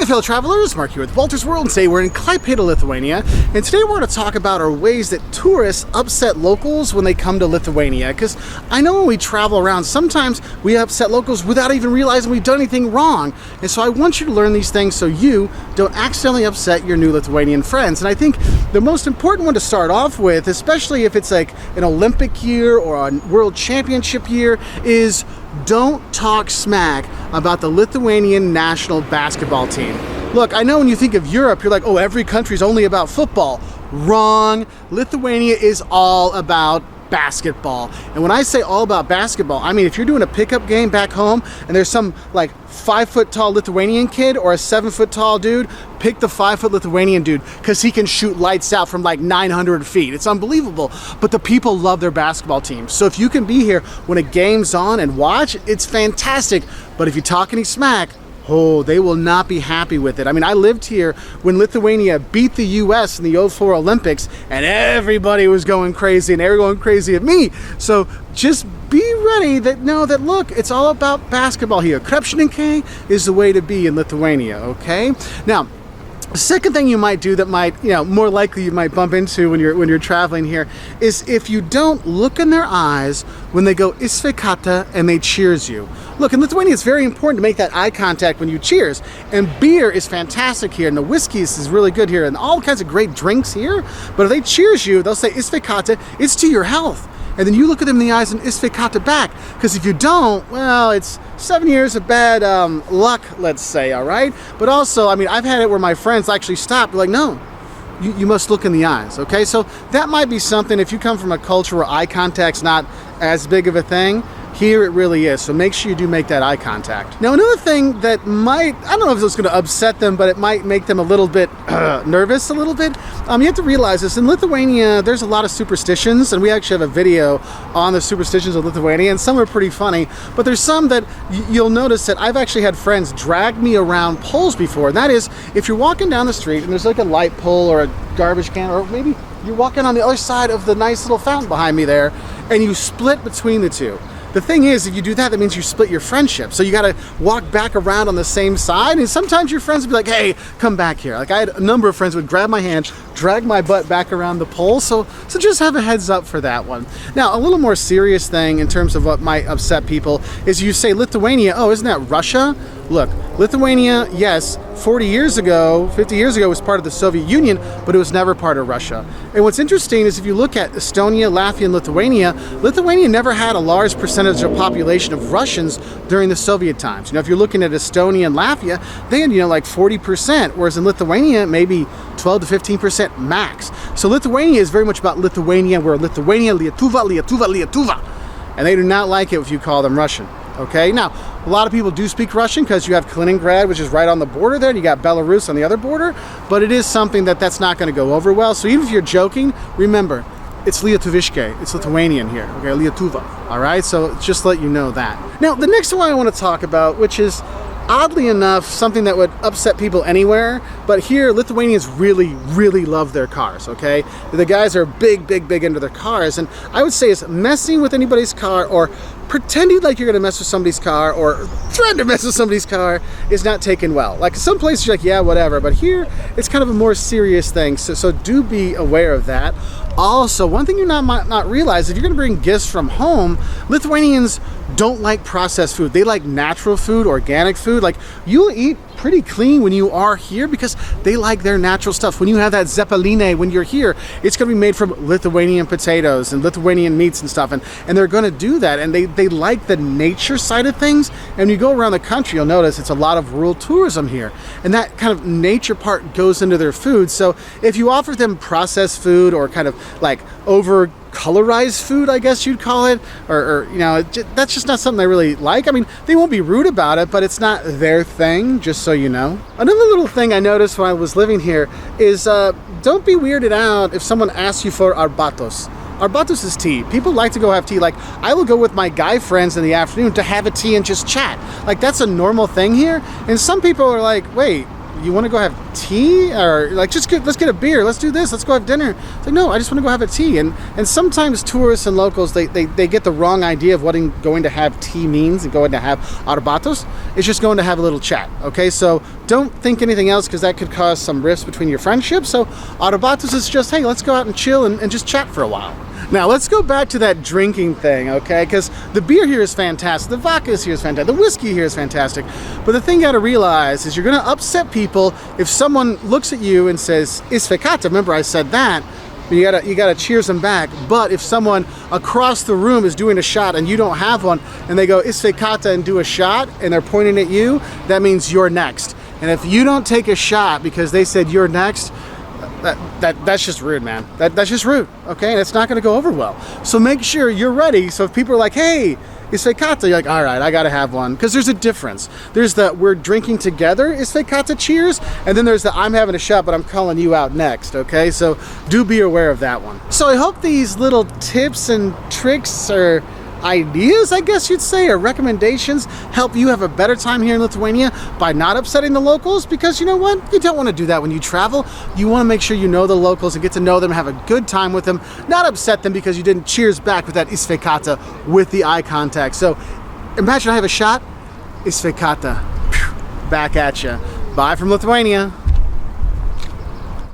Hey fellow travelers, Mark here with Wolters World, and today we're in Klaipeda, Lithuania, and today we're going to talk about our ways that tourists upset locals when they come to Lithuania, because I know when we travel around, sometimes we upset locals without even realizing we've done anything wrong, and so I want you to learn these things so you don't accidentally upset your new Lithuanian friends. And I think the most important one to start off with, especially if it's like an Olympic year or a World Championship year, is don't talk smack about the Lithuanian national basketball team. Look, I know when you think of Europe, you're like, oh, every country's only about football. Wrong. Lithuania is all about basketball. And when I say all about basketball, I mean if you're doing a pickup game back home and there's some like 5-foot tall Lithuanian kid or a 7-foot tall dude, pick the 5-foot Lithuanian dude because he can shoot lights out from like 900 feet. It's unbelievable. But the people love their basketball team. So if you can be here when a game's on and watch, it's fantastic. But if you talk any smack, oh, they will not be happy with it. I mean, I lived here when Lithuania beat the US in the 2004 Olympics, and everybody was going crazy, and everyone crazy at me. So just be ready that look, it's all about basketball here. Krepšininkai is the way to be in Lithuania, okay? Now, the second thing you might do that might, more likely you might bump into when you're traveling here is if you don't look in their eyes when they go "Sveikata" and they cheers you. Look, in Lithuania it's very important to make that eye contact when you cheers. And beer is fantastic here, and the whiskey is really good here, and all kinds of great drinks here. But if they cheers you, they'll say "Sveikata," it's to your health. And then you look at them in the eyes and "Sveikata" back. Because if you don't, well, it's 7 years of bad luck, let's say, all right? But also, I mean, I've had it where my friends actually stop. They're like, no, you must look in the eyes, okay? So that might be something, if you come from a culture where eye contact's not as big of a thing, here it really is. So make sure you do make that eye contact. Now, another thing that might, I don't know if it's going to upset them, but it might make them a little bit nervous a little bit. You have to realize this. In Lithuania, there's a lot of superstitions, and we actually have a video on the superstitions of Lithuania, and some are pretty funny, but there's some that you'll notice that I've actually had friends drag me around poles before. And that is, if you're walking down the street and there's like a light pole or a garbage can, or maybe you're walking on the other side of the nice little fountain behind me there, and you split between the two. The thing is, if you do that, that means you split your friendship. So you got to walk back around on the same side, and sometimes your friends will be like, hey, come back here. Like I had a number of friends who would grab my hand, drag my butt back around the pole, so just have a heads up for that one. Now, a little more serious thing in terms of what might upset people is you say Lithuania, oh, isn't that Russia? Look, Lithuania, yes, 40 years ago, 50 years ago was part of the Soviet Union, but it was never part of Russia. And what's interesting is if you look at Estonia, Latvia, and Lithuania, Lithuania never had a large percentage of population of Russians during the Soviet times. If you're looking at Estonia and Latvia, they had, like 40%, whereas in Lithuania, maybe 12 to 15% max. So Lithuania is very much about Lithuania, where Lithuania, Lietuva, Lietuva, Lietuva. And they do not like it if you call them Russian. Okay, now a lot of people do speak Russian because you have Kaliningrad, which is right on the border there, and you got Belarus on the other border, but it is something that's not going to go over well. So even if you're joking, remember, it's Lietuvishke, it's Lithuanian here, okay, Lietuva, all right? So just let you know that. Now, the next one I want to talk about, which is oddly enough something that would upset people anywhere, but here Lithuanians really, really love their cars, okay? The guys are big into their cars, and I would say is messing with anybody's car or pretending like you're going to mess with somebody's car or trying to mess with somebody's car is not taken well. Like some places you're like, yeah, whatever, but here it's kind of a more serious thing, so do be aware of that. Also, one thing you might not realize, if you're going to bring gifts from home, Lithuanians don't like processed food. They like natural food, organic food. Like, you'll eat pretty clean when you are here because they like their natural stuff. When you have that zeppeline when you're here, it's going to be made from Lithuanian potatoes and Lithuanian meats and stuff, and they're going to do that, and they like the nature side of things. And when you go around the country, you'll notice it's a lot of rural tourism here, and that kind of nature part goes into their food. So if you offer them processed food or kind of like over colorized food, I guess you'd call it, or that's just not something I really like. I mean, they won't be rude about it, but it's not their thing, just so you know. Another little thing I noticed when I was living here is don't be weirded out if someone asks you for arbatos. Arbatos is tea. People like to go have tea. Like, I will go with my guy friends in the afternoon to have a tea and just chat. Like, that's a normal thing here. And some people are like, wait, you want to go have tea, or like let's get a beer, let's do this, let's go have dinner. It's like, no, I just want to go have a tea. And sometimes tourists and locals, they get the wrong idea of what going to have tea means and going to have arbatos. It's just going to have a little chat, okay? So don't think anything else, because that could cause some rifts between your friendships. So arbatos is just, hey, let's go out and chill and just chat for a while. Now, let's go back to that drinking thing, okay? Because the beer here is fantastic, the vodka here is fantastic, the whiskey here is fantastic. But the thing you gotta realize is you're gonna upset people if someone looks at you and says, "Isfekata," remember I said that, you gotta cheers them back. But if someone across the room is doing a shot and you don't have one, and they go, "Isfekata," and do a shot, and they're pointing at you, that means you're next. And if you don't take a shot because they said you're next, that's just rude, man. That's just rude, okay? And it's not gonna go over well. So make sure you're ready. So if people are like, "Hey, isfekata," you're like, all right, I gotta have one. Because there's a difference. There's the we're drinking together, isfekata cheers, and then there's the I'm having a shot, but I'm calling you out next, okay? So do be aware of that one. So I hope these little tips and tricks or ideas, I guess you'd say, or recommendations help you have a better time here in Lithuania by not upsetting the locals, because you know what? You don't want to do that when you travel. You want to make sure you know the locals and get to know them, have a good time with them, not upset them because you didn't cheers back with that isfekata with the eye contact. So imagine I have a shot, isfekata, back at you. Bye from Lithuania.